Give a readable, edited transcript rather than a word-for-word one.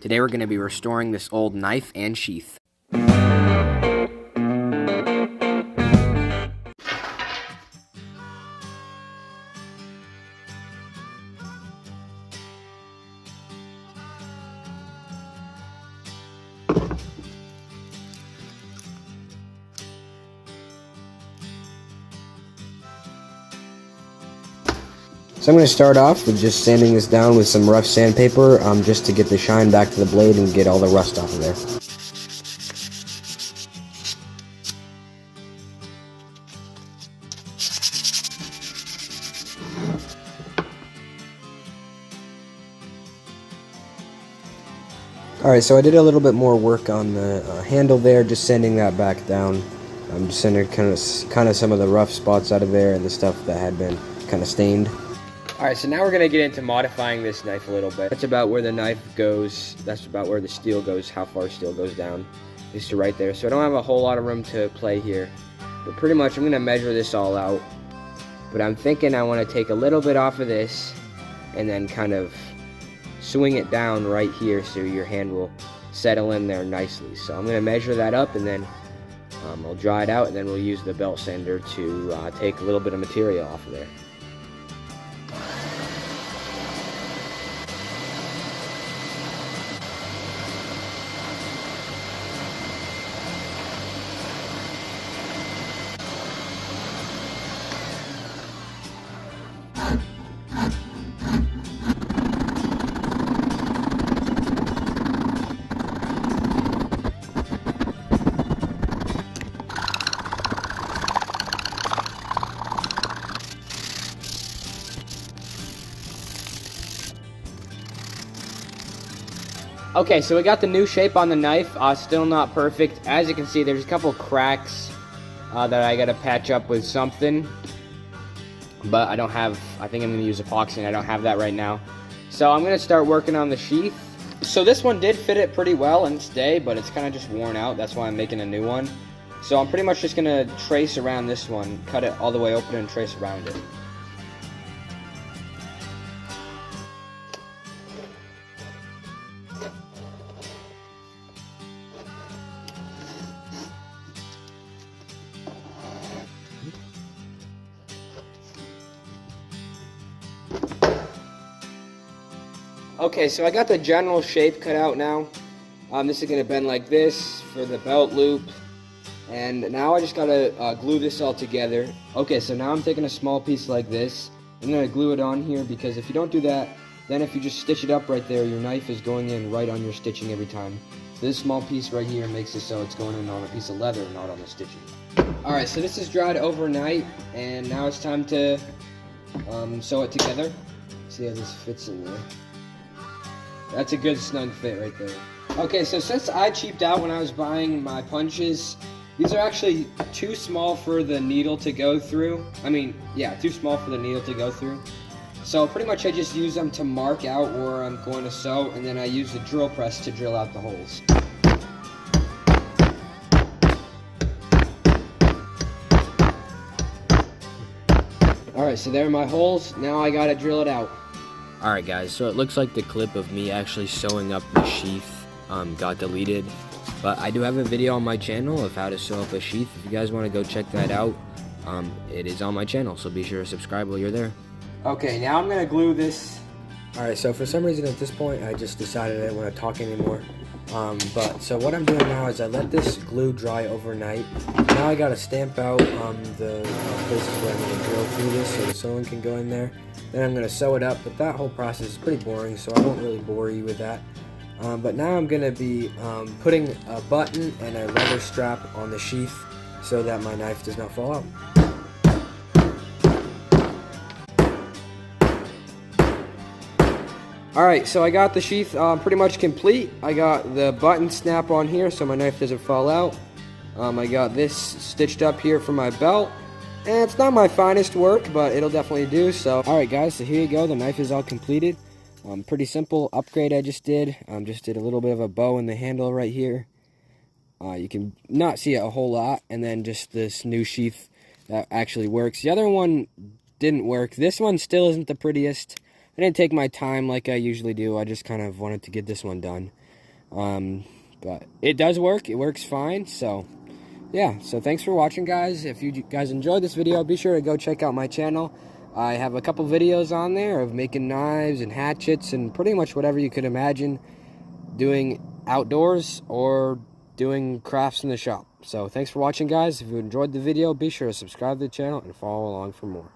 Today we're going to be restoring this old knife and sheath. So I'm going to start off with just sanding this down with some rough sandpaper, just to get the shine back to the blade and get all the rust off of there. Alright, so I did a little bit more work on the handle there, just sanding that back down. I'm just sanding kind of some of the rough spots out of there and the stuff that had been kind of stained. Alright, so now we're going to get into modifying this knife a little bit. That's about where the knife goes, that's about where the steel goes, how far steel goes down, is to right there. So I don't have a whole lot of room to play here. But pretty much I'm going to measure this all out. But I'm thinking I want to take a little bit off of this and then kind of swing it down right here so your hand will settle in there nicely. So I'm going to measure that up and then I'll dry it out and then we'll use the belt sander to take a little bit of material off of there. Okay, so we got the new shape on the knife, still not perfect. As you can see, there's a couple cracks that I gotta patch up with something. But I don't have, I think I'm gonna use epoxy and I don't have that right now. So I'm gonna start working on the sheath. So this one did fit it pretty well and stay, but it's kind of just worn out. That's why I'm making a new one. So I'm pretty much just gonna trace around this one, cut it all the way open and trace around it. Okay, so I got the general shape cut out now. This is going to bend like this for the belt loop. And now I just got to glue this all together. Okay, so now I'm taking a small piece like this. I'm going to glue it on here because if you don't do that, then if you just stitch it up right there, your knife is going in right on your stitching every time. So this small piece right here makes it so it's going in on a piece of leather, not on the stitching. Alright, so this is dried overnight, and now it's time to sew it together. See how this fits in there. That's a good snug fit right there. Okay, so since I cheaped out when I was buying my punches, these are actually too small for the needle to go through. I mean, yeah, too small for the needle to go through. So pretty much I just use them to mark out where I'm going to sew, and then I use the drill press to drill out the holes. Alright, so there are my holes. Now I gotta drill it out. Alright guys, so it looks like the clip of me actually sewing up the sheath got deleted. But I do have a video on my channel of how to sew up a sheath. If you guys want to go check that out, it is on my channel, so be sure to subscribe while you're there. Okay, now I'm going to glue this. Alright, so for some reason at this point I just decided I didn't want to talk anymore. So what I'm doing now is I let this glue dry overnight. Now I got to stamp out the places where I'm going to drill through this so the sewing can go in there. Then I'm going to sew it up, but that whole process is pretty boring, so I won't really bore you with that. But now I'm going to be putting a button and a leather strap on the sheath so that my knife does not fall out. Alright, so I got the sheath pretty much complete. I got the button snap on here so my knife doesn't fall out. I got this stitched up here for my belt. And it's not my finest work, but it'll definitely do. So, alright guys, so here you go. The knife is all completed. Pretty simple upgrade I just did. Just did a little bit of a bow in the handle right here. You can not see it a whole lot. And then just this new sheath that actually works. The other one didn't work. This one still isn't the prettiest. I didn't take my time like I usually do. I just kind of wanted to get this one done. But it does work. It works fine. So yeah, so thanks for watching, guys. If you guys enjoyed this video, be sure to go check out my channel. I have a couple videos on there of making knives and hatchets and pretty much whatever you could imagine doing outdoors or doing crafts in the shop. So thanks for watching, guys. If you enjoyed the video, be sure to subscribe to the channel and follow along for more.